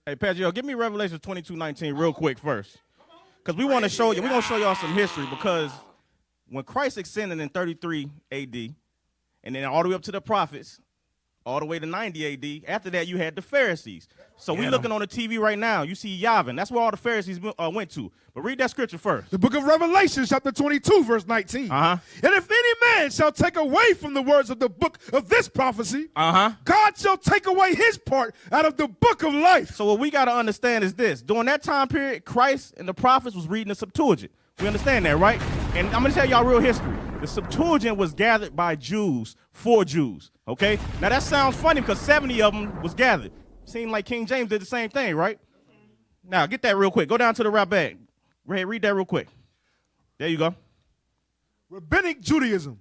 Hey, Pedro, give me Revelation 22:19 real quick first. Because we want to show you, we're going to show y'all some history, because when Christ ascended in 33 AD, and then all the way up to the prophets, all the way to 90 AD, after that you had the Pharisees. So we looking on the TV right now, you see Yavin. That's where all the Pharisees went to. But read that scripture first. The book of Revelation, chapter 22, verse 19. And if any man shall take away from the words of the book of this prophecy, God shall take away his part out of the book of life. So what we got to understand is this. During that time period, Christ and the prophets was reading the Septuagint. We understand that, right? And I'm going to tell y'all real history. The Septuagint was gathered by Jews for Jews, okay? Now, that sounds funny because 70 of them was gathered. Seemed like King James did the same thing, right? Now, get that real quick. Go down to the Rabbah. Read that real quick. There you go. Rabbinic Judaism.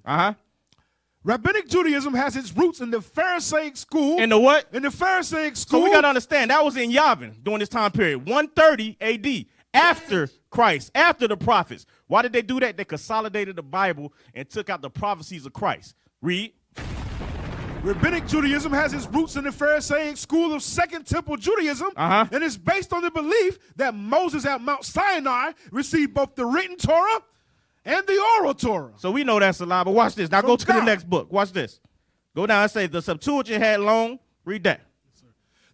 Rabbinic Judaism has its roots in the Pharisaic school. In the what? In the Pharisaic school. So we got to understand, that was in Yavin during this time period, 130 AD, after Christ, after the prophets. Why did they do that? They consolidated the Bible and took out the prophecies of Christ. Read. Rabbinic Judaism has its roots in the Pharisaic school of Second Temple Judaism, and is based on the belief that Moses at Mount Sinai received both the written Torah and the oral Torah. So we know that's a lie, but watch this. Now go to the next book. Watch this. Go down and say the Septuagint had long. Read that.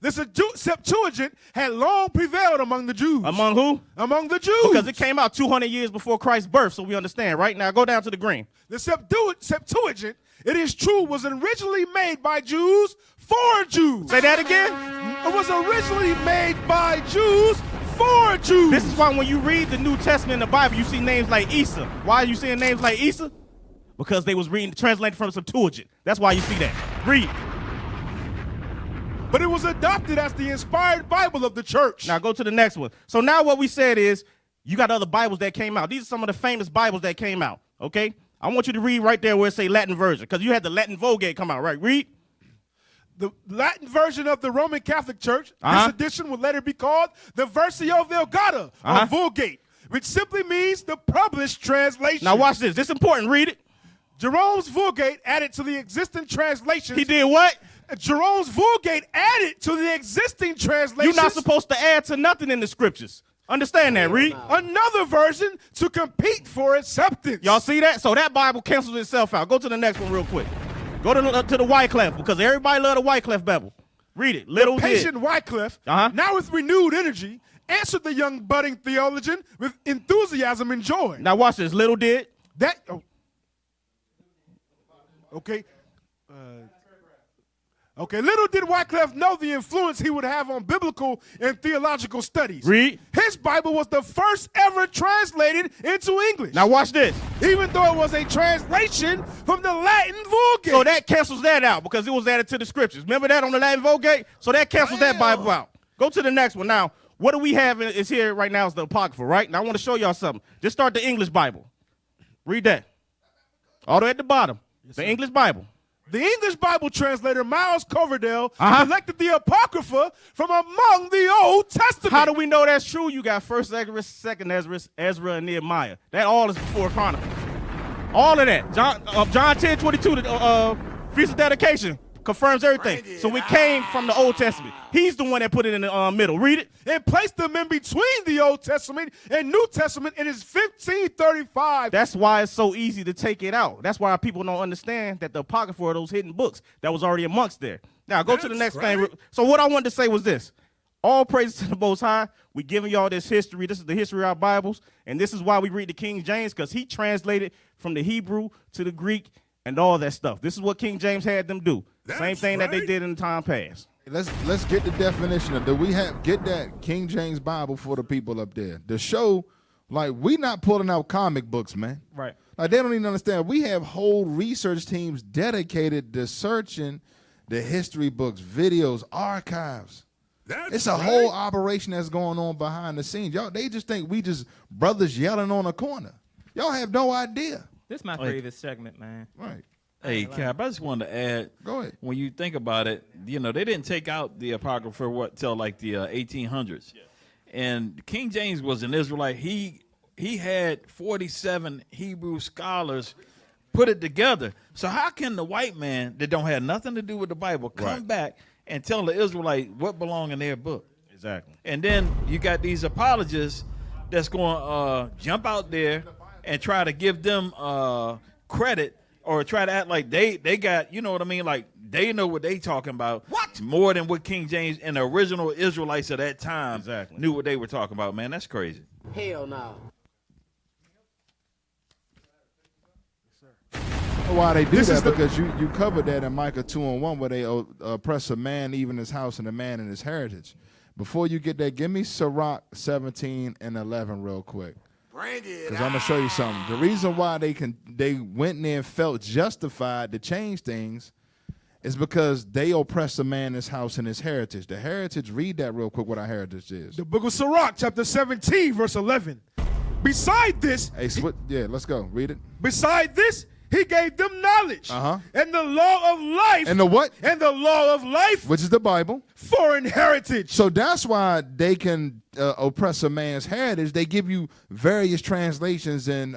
The Septuagint had long prevailed among the Jews. Among who? Among the Jews. Because it came out 200 years before Christ's birth, so we understand. Right now, go down to the green. The Septuagint, it is true, was originally made by Jews for Jews. Say that again. It was originally made by Jews for Jews. This is why when you read the New Testament in the Bible, you see names like Isa. Why are you seeing names like Isa? Because they was reading, translated from the Septuagint. That's why you see that. Read. But it was adopted as the inspired Bible of the church. Now go to the next one. So now what we said is, you got other Bibles that came out. These are some of the famous Bibles that came out, okay? I want you to read right there where it say Latin version, because you had the Latin Vulgate come out, right? Read. The Latin version of the Roman Catholic Church, this edition would later be called the Versio Vulgata, or Vulgate, which simply means the published translation. Now watch this. This is important. Read it. Jerome's Vulgate added to the existing translations. He did what? Jerome's Vulgate added to the existing translations. You're not supposed to add to nothing in the scriptures. Understand that, read. Another version to compete for acceptance. Y'all see that? So that Bible cancels itself out. Go to the next one real quick. Go to the Wycliffe, because everybody love the Wycliffe Bible. Read it. Little the patient Wycliffe, now with renewed energy, answered the young budding theologian with enthusiasm and joy. Now watch this. Little did. That. Okay. Little did Wycliffe know the influence he would have on biblical and theological studies. Read. His Bible was the first ever translated into English. Now watch this. Even though it was a translation from the Latin Vulgate. So that cancels that out because it was added to the scriptures. Remember that on the Latin Vulgate? So that cancels that Bible out. Go to the next one. Now, what do we have is here right now is the Apocrypha, right? Now I want to show y'all something. Just start the English Bible. Read that. All the way at the bottom. Yes, the English Bible. The English Bible translator, Miles Coverdale, collected the Apocrypha from among the Old Testament. How do we know that's true? You got 1st Ezra, 2nd Ezra, and Nehemiah. That all is before Chronicles. All of that. John 10:22, the Feast of Dedication, confirms everything. So we came from the Old Testament. He's the one that put it in the middle. Read it. And placed them in between the Old Testament and New Testament in his 1535. That's why it's so easy to take it out. That's why people don't understand that the Apocrypha are those hidden books that was already amongst there. Now, go to the next thing. So what I wanted to say was this. All praises to the Most High. We're giving y'all this history. This is the history of our Bibles. And this is why we read the King James, because he translated from the Hebrew to the Greek and all that stuff. This is what King James had them do. Same thing that they did in the time past. Let's get the definition of, do we get that King James Bible for the people up there? The show, like, we not pulling out comic books, man. Right. Like, they don't even understand. We have whole research teams dedicated to searching the history books, videos, archives. It's a whole operation that's going on behind the scenes. Y'all, they just think we just brothers yelling on a corner. Y'all have no idea. This is my favorite segment, man. Right. Hey, Cap, I just wanted to add. Go ahead. When you think about it, you know, they didn't take out the Apocrypha till like the 1800s. Yeah. And King James was an Israelite. He had 47 Hebrew scholars put it together. So how can the white man that don't have nothing to do with the Bible come back and tell the Israelite what belongs in their book? Exactly. And then you got these apologists that's going to jump out there and try to give them credit or try to act like they got, you know what I mean? Like they know what they talking about. What? More than what King James and the original Israelites of that time Exactly. knew what they were talking about, man. That's crazy. Hell no. Why they do that? Because you covered that in Micah 2:1 where they oppress a man, even his house, and a man and his heritage. Before you get that, give me Sirach 17 and 11 real quick. Bring it. Because I'm going to show you something. The reason why they went in there and felt justified to change things is because they oppress a man, his house, and his heritage. The heritage, read that real quick what our heritage is. The book of Sirach, chapter 17, verse 11. Beside this, yeah, let's go. Read it. Beside this, he gave them knowledge and the law of life. And the what? And the law of life. Which is the Bible. For an heritage. So that's why they can oppress a man's heritage. They give you various translations and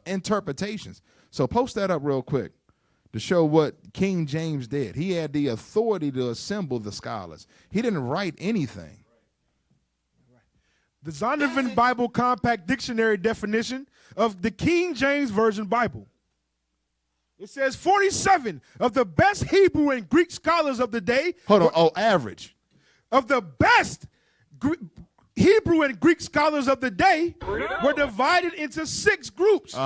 interpretations. So post that up real quick to show what King James did. He had the authority to assemble the scholars. He didn't write anything. The Zondervan Bible Compact Dictionary definition of the King James Version Bible. It says 47 of the best Hebrew and Greek scholars of the day. Hold on. Average. Of the best Hebrew and Greek scholars of the day were divided into 6 groups.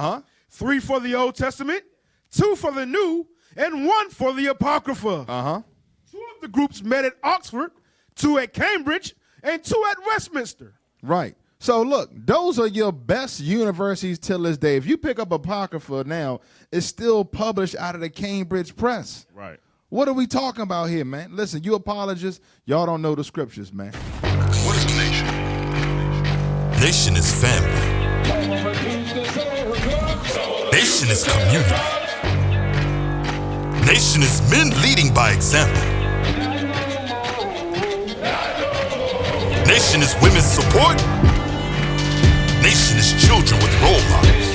3 for the Old Testament, 2 for the New, and 1 for the Apocrypha. 2 of the groups met at Oxford, 2 at Cambridge, and 2 at Westminster. Right. So look, those are your best universities till this day. If you pick up Apocrypha now, it's still published out of the Cambridge Press. Right. What are we talking about here, man? Listen, you apologists, y'all don't know the scriptures, man. What is a nation? Nation is family. Nation is community. Nation is men leading by example. Nation is women's support. Nation is children with role models.